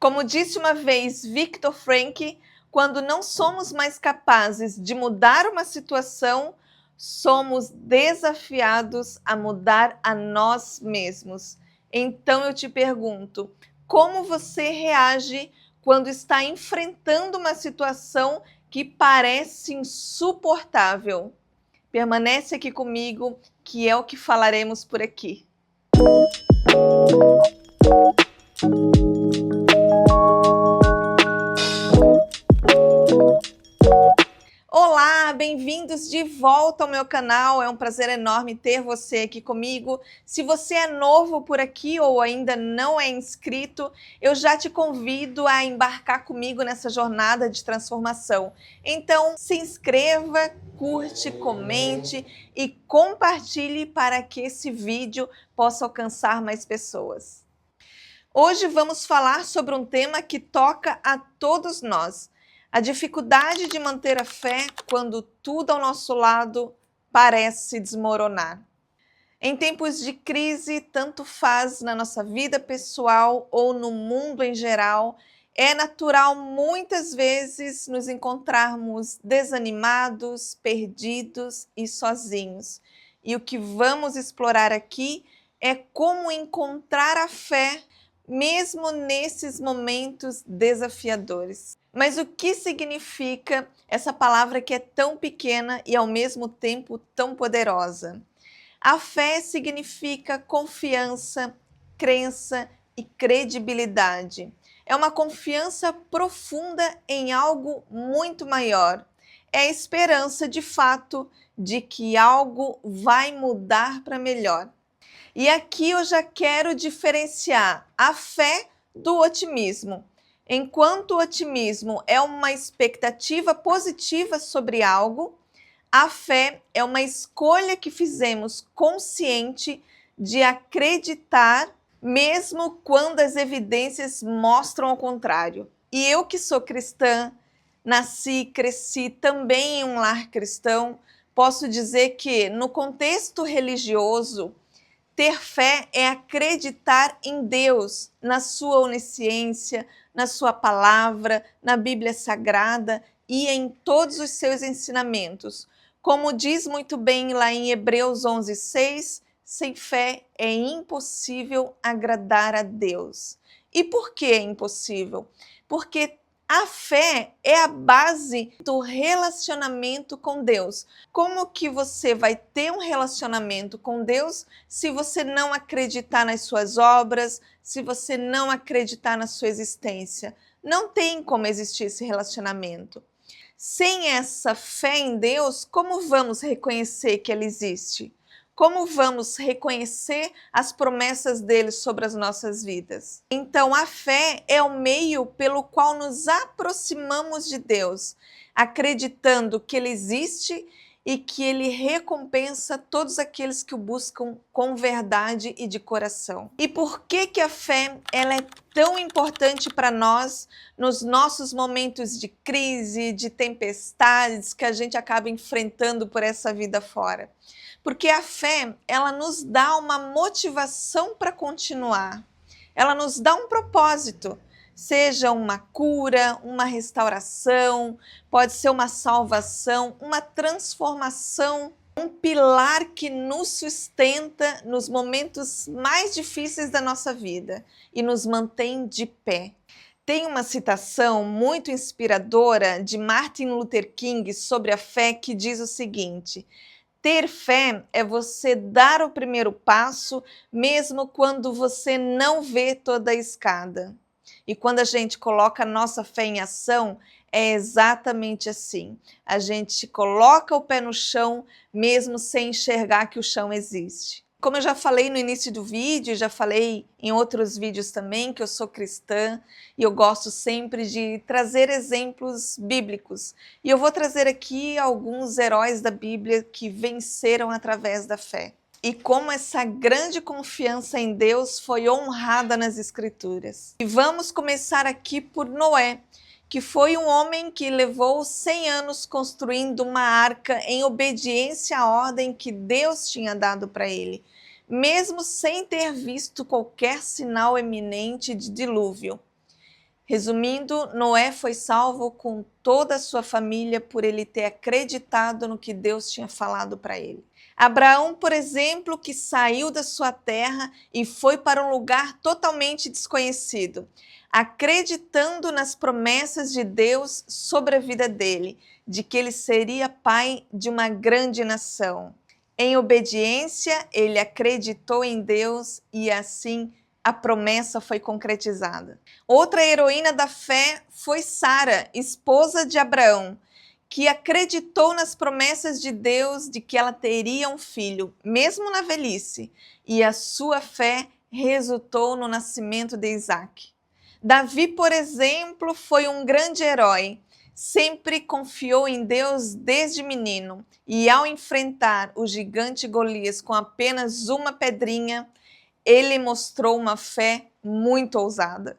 Como disse uma vez Viktor Frankl, quando não somos mais capazes de mudar uma situação, somos desafiados a mudar a nós mesmos. Então eu te pergunto, como você reage quando está enfrentando uma situação que parece insuportável? Permanece aqui comigo, que é o que falaremos por aqui. Olá, bem-vindos de volta ao meu canal, é um prazer enorme ter você aqui comigo. Se você é novo por aqui ou ainda não é inscrito, eu já te convido a embarcar comigo nessa jornada de transformação. Então, se inscreva, curte, comente e compartilhe para que esse vídeo possa alcançar mais pessoas. Hoje vamos falar sobre um tema que toca a todos nós. A dificuldade de manter a fé quando tudo ao nosso lado parece desmoronar. Em tempos de crise, tanto faz na nossa vida pessoal ou no mundo em geral, é natural muitas vezes nos encontrarmos desanimados, perdidos e sozinhos. E o que vamos explorar aqui é como encontrar a fé mesmo nesses momentos desafiadores. Mas o que significa essa palavra que é tão pequena e ao mesmo tempo tão poderosa? A fé significa confiança, crença e credibilidade. É uma confiança profunda em algo muito maior. É a esperança de fato de que algo vai mudar para melhor. E aqui eu já quero diferenciar a fé do otimismo. Enquanto o otimismo é uma expectativa positiva sobre algo, a fé é uma escolha que fizemos consciente de acreditar, mesmo quando as evidências mostram o contrário. E eu que sou cristã, nasci e cresci também em um lar cristão, posso dizer que no contexto religioso, ter fé é acreditar em Deus, na sua onisciência, na sua palavra, na Bíblia Sagrada e em todos os seus ensinamentos. Como diz muito bem lá em Hebreus 11:6, sem fé é impossível agradar a Deus. E por que é impossível? Porque a fé é a base do relacionamento com Deus. Como que você vai ter um relacionamento com Deus se você não acreditar nas suas obras, se você não acreditar na sua existência? Não tem como existir esse relacionamento. Sem essa fé em Deus, como vamos reconhecer que Ele existe? Como vamos reconhecer as promessas dele sobre as nossas vidas? Então, a fé é o meio pelo qual nos aproximamos de Deus, acreditando que Ele existe e que Ele recompensa todos aqueles que o buscam com verdade e de coração. E por que a fé ela é tão importante para nós nos nossos momentos de crise, de tempestades que a gente acaba enfrentando por essa vida fora? Porque a fé, ela nos dá uma motivação para continuar. Ela nos dá um propósito, seja uma cura, uma restauração, pode ser uma salvação, uma transformação, um pilar que nos sustenta nos momentos mais difíceis da nossa vida e nos mantém de pé. Tem uma citação muito inspiradora de Martin Luther King sobre a fé que diz o seguinte: ter fé é você dar o primeiro passo, mesmo quando você não vê toda a escada. E quando a gente coloca a nossa fé em ação, é exatamente assim. A gente coloca o pé no chão, mesmo sem enxergar que o chão existe. Como eu já falei no início do vídeo, já falei em outros vídeos também, que eu sou cristã e eu gosto sempre de trazer exemplos bíblicos. E eu vou trazer aqui alguns heróis da Bíblia que venceram através da fé. E como essa grande confiança em Deus foi honrada nas Escrituras. E vamos começar aqui por Noé, que foi um homem que levou 100 anos construindo uma arca em obediência à ordem que Deus tinha dado para ele, mesmo sem ter visto qualquer sinal eminente de dilúvio. Resumindo, Noé foi salvo com toda a sua família por ele ter acreditado no que Deus tinha falado para ele. Abraão, por exemplo, que saiu da sua terra e foi para um lugar totalmente desconhecido, acreditando nas promessas de Deus sobre a vida dele, de que ele seria pai de uma grande nação. Em obediência, ele acreditou em Deus e assim a promessa foi concretizada. Outra heroína da fé foi Sara, esposa de Abraão, que acreditou nas promessas de Deus de que ela teria um filho, mesmo na velhice, e a sua fé resultou no nascimento de Isaac. Davi, por exemplo, foi um grande herói. Sempre confiou em Deus desde menino, e ao enfrentar o gigante Golias com apenas uma pedrinha, ele mostrou uma fé muito ousada.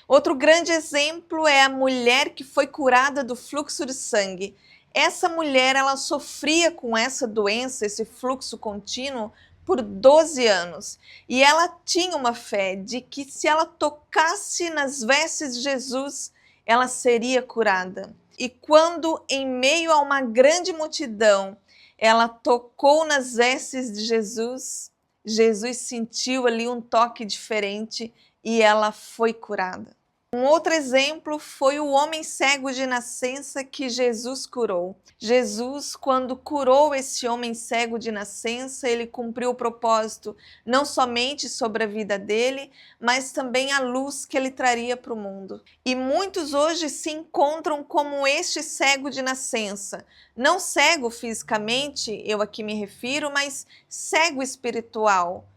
Outro grande exemplo é a mulher que foi curada do fluxo de sangue. Essa mulher, ela sofria com essa doença, esse fluxo contínuo, por 12 anos. E ela tinha uma fé de que se ela tocasse nas vestes de Jesus, ela seria curada. E quando, em meio a uma grande multidão, ela tocou nas vestes de Jesus, Jesus sentiu ali um toque diferente e ela foi curada. Um outro exemplo foi o homem cego de nascença que Jesus curou. Jesus, quando curou esse homem cego de nascença, ele cumpriu o propósito não somente sobre a vida dele, mas também a luz que ele traria para o mundo. E muitos hoje se encontram como este cego de nascença. Não cego fisicamente, eu aqui me refiro, mas cego espiritual.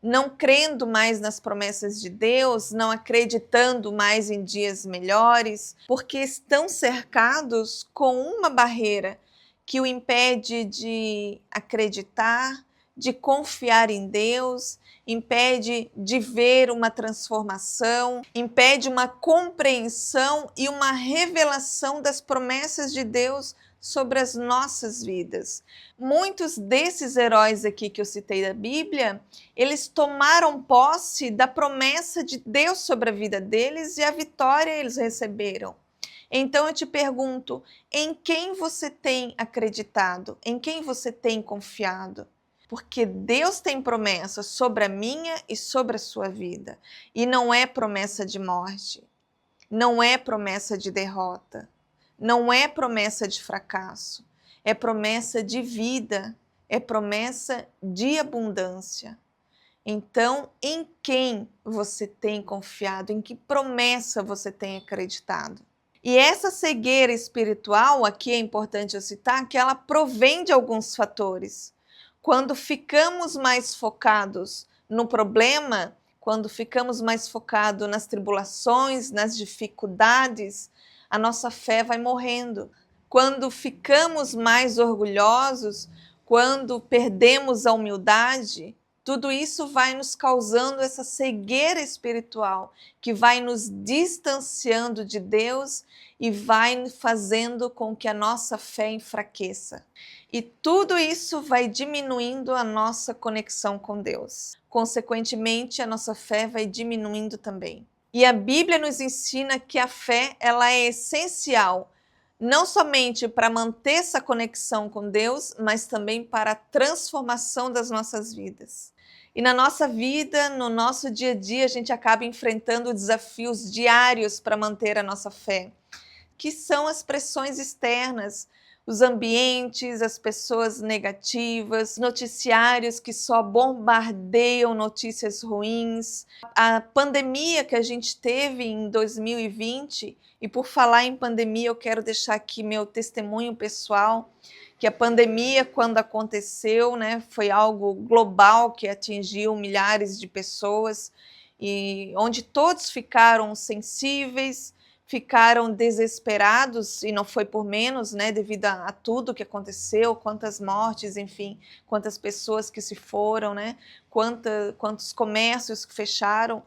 Não crendo mais nas promessas de Deus, não acreditando mais em dias melhores, porque estão cercados com uma barreira que o impede de acreditar, de confiar em Deus, impede de ver uma transformação, impede uma compreensão e uma revelação das promessas de Deus sobre as nossas vidas. Muitos desses heróis aqui que eu citei da Bíblia, eles tomaram posse da promessa de Deus sobre a vida deles e a vitória eles receberam. Então eu te pergunto, em quem você tem acreditado? Em quem você tem confiado? Porque Deus tem promessa sobre a minha e sobre a sua vida. E não é promessa de morte, não é promessa de derrota, não é promessa de fracasso, é promessa de vida, é promessa de abundância. Então, em quem você tem confiado? Em que promessa você tem acreditado? E essa cegueira espiritual, aqui é importante eu citar, que ela provém de alguns fatores. Quando ficamos mais focados no problema, quando ficamos mais focados nas tribulações, nas dificuldades, a nossa fé vai morrendo. Quando ficamos mais orgulhosos, quando perdemos a humildade, tudo isso vai nos causando essa cegueira espiritual, que vai nos distanciando de Deus e vai fazendo com que a nossa fé enfraqueça. E tudo isso vai diminuindo a nossa conexão com Deus. Consequentemente, a nossa fé vai diminuindo também. E a Bíblia nos ensina que a fé, ela é essencial, não somente para manter essa conexão com Deus, mas também para a transformação das nossas vidas. E na nossa vida, no nosso dia a dia, a gente acaba enfrentando desafios diários para manter a nossa fé, que são as pressões externas, os ambientes, as pessoas negativas, noticiários que só bombardeiam notícias ruins, a pandemia que a gente teve em 2020, e por falar em pandemia eu quero deixar aqui meu testemunho pessoal, que a pandemia, quando aconteceu, né, foi algo global que atingiu milhares de pessoas, e onde todos ficaram sensíveis, ficaram desesperados, e não foi por menos, né, devido a tudo que aconteceu, quantas mortes, enfim, quantas pessoas que se foram, né, quantos comércios que fecharam.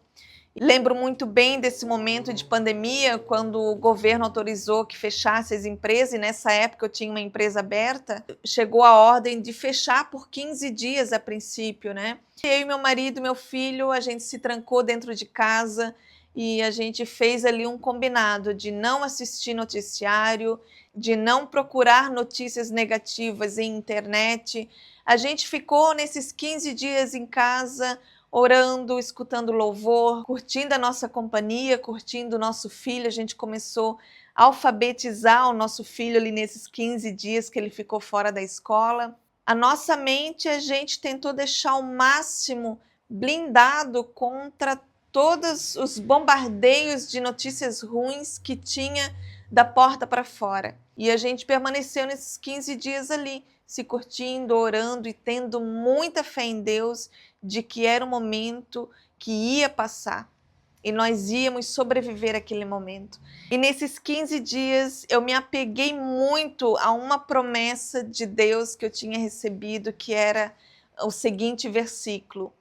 Lembro muito bem desse momento de pandemia, quando o governo autorizou que fechasse as empresas, e nessa época eu tinha uma empresa aberta, chegou a ordem de fechar por 15 dias a princípio, né? Eu e meu marido, meu filho, a gente se trancou dentro de casa, e a gente fez ali um combinado de não assistir noticiário, de não procurar notícias negativas em internet. A gente ficou nesses 15 dias em casa, orando, escutando louvor, curtindo a nossa companhia, curtindo o nosso filho. A gente começou a alfabetizar o nosso filho ali nesses 15 dias que ele ficou fora da escola. A nossa mente, a gente tentou deixar o máximo blindado contra todos os bombardeios de notícias ruins que tinha da porta para fora. E a gente permaneceu nesses 15 dias ali, se curtindo, orando e tendo muita fé em Deus de que era um momento que ia passar e nós íamos sobreviver àquele momento. E nesses 15 dias eu me apeguei muito a uma promessa de Deus que eu tinha recebido, que era o seguinte versículo: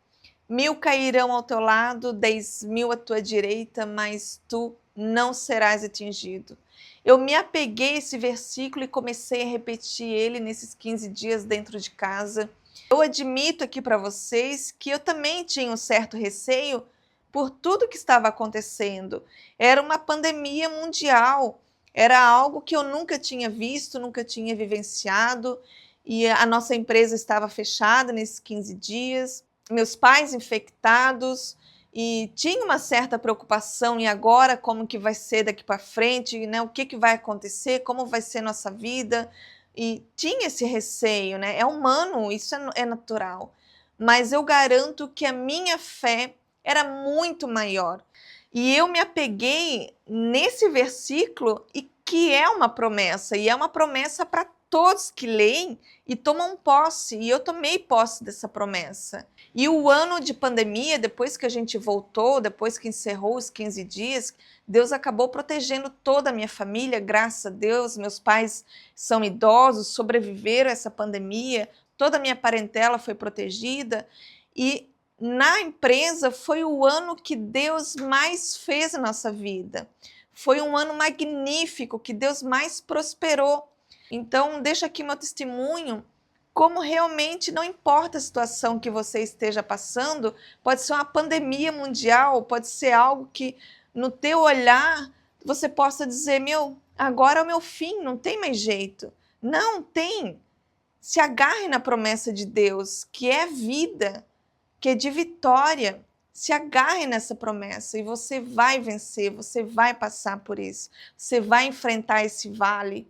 1000 cairão ao teu lado, 10.000 à tua direita, mas tu não serás atingido. Eu me apeguei a esse versículo e comecei a repetir ele nesses 15 dias dentro de casa. Eu admito aqui para vocês que eu também tinha um certo receio por tudo que estava acontecendo. Era uma pandemia mundial, era algo que eu nunca tinha visto, nunca tinha vivenciado, e a nossa empresa estava fechada nesses 15 dias, meus pais infectados, e tinha uma certa preocupação, e agora como que vai ser daqui para frente, né? O que vai acontecer, como vai ser nossa vida, e tinha esse receio, né? É humano, isso é natural, mas eu garanto que a minha fé era muito maior. E eu me apeguei nesse versículo, e que é uma promessa, e é uma promessa para todos que leem e tomam posse, e eu tomei posse dessa promessa. E o ano de pandemia, depois que a gente voltou, depois que encerrou os 15 dias, Deus acabou protegendo toda a minha família, graças a Deus. Meus pais são idosos, sobreviveram a essa pandemia, toda a minha parentela foi protegida, e na empresa foi o ano que Deus mais fez na nossa vida. Foi um ano magnífico, que Deus mais prosperou. Então, deixo aqui meu testemunho, como realmente não importa a situação que você esteja passando, pode ser uma pandemia mundial, pode ser algo que no teu olhar você possa dizer, agora é o meu fim, não tem mais jeito. Não tem. Se agarre na promessa de Deus, que é vida, que é de vitória. Se agarre nessa promessa e você vai vencer, você vai passar por isso, você vai enfrentar esse vale.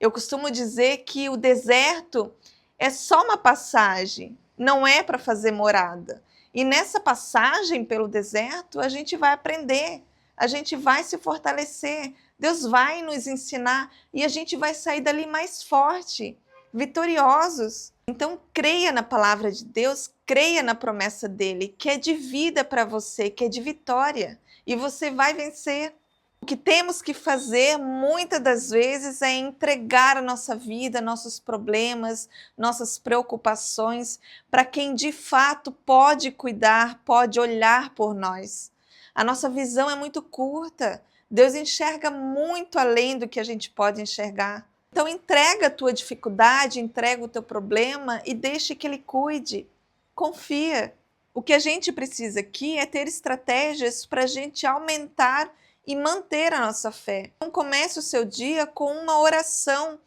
Eu costumo dizer que o deserto é só uma passagem, não é para fazer morada. E nessa passagem pelo deserto, a gente vai aprender, a gente vai se fortalecer, Deus vai nos ensinar e a gente vai sair dali mais forte, vitoriosos. Então, creia na palavra de Deus, creia na promessa dele, que é de vida para você, que é de vitória, e você vai vencer. O que temos que fazer, muitas das vezes, é entregar a nossa vida, nossos problemas, nossas preocupações, para quem de fato pode cuidar, pode olhar por nós. A nossa visão é muito curta, Deus enxerga muito além do que a gente pode enxergar. Então entrega a tua dificuldade, entrega o teu problema e deixe que Ele cuide. Confia. O que a gente precisa aqui é ter estratégias para a gente aumentar e manter a nossa fé. Então comece o seu dia com uma oração.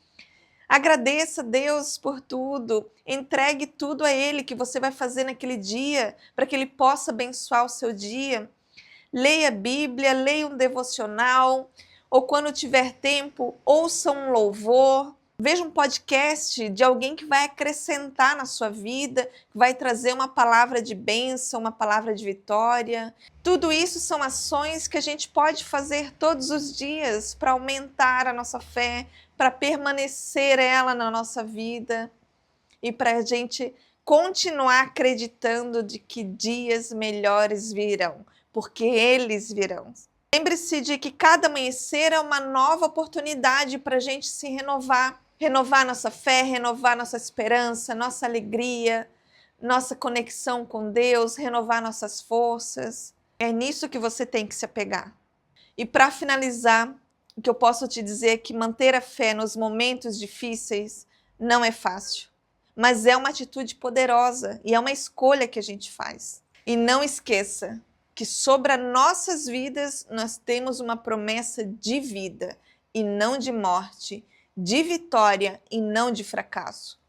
Agradeça a Deus por tudo. Entregue tudo a Ele que você vai fazer naquele dia, para que Ele possa abençoar o seu dia. Leia a Bíblia, leia um devocional, ou quando tiver tempo, ouça um louvor, veja um podcast de alguém que vai acrescentar na sua vida, que vai trazer uma palavra de bênção, uma palavra de vitória. Tudo isso são ações que a gente pode fazer todos os dias para aumentar a nossa fé, para permanecer ela na nossa vida e para a gente continuar acreditando de que dias melhores virão, porque eles virão. Lembre-se de que cada amanhecer é uma nova oportunidade para a gente se renovar. Renovar nossa fé, renovar nossa esperança, nossa alegria, nossa conexão com Deus, renovar nossas forças. É nisso que você tem que se apegar. E para finalizar, o que eu posso te dizer é que manter a fé nos momentos difíceis não é fácil, mas é uma atitude poderosa e é uma escolha que a gente faz. E não esqueça, que sobre as nossas vidas nós temos uma promessa de vida e não de morte, de vitória e não de fracasso.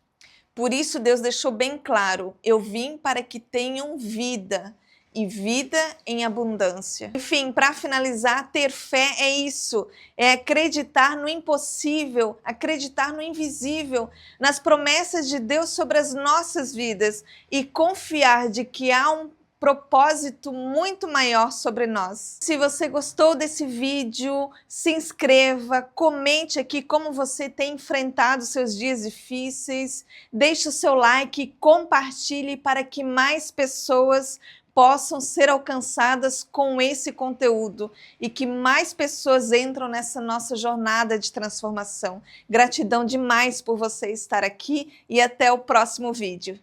Por isso Deus deixou bem claro, eu vim para que tenham vida e vida em abundância. Enfim, para finalizar, ter fé é isso, é acreditar no impossível, acreditar no invisível, nas promessas de Deus sobre as nossas vidas e confiar de que há um propósito muito maior sobre nós. Se você gostou desse vídeo, se inscreva, comente aqui como você tem enfrentado seus dias difíceis, deixe o seu like, compartilhe para que mais pessoas possam ser alcançadas com esse conteúdo e que mais pessoas entram nessa nossa jornada de transformação. Gratidão demais por você estar aqui e até o próximo vídeo.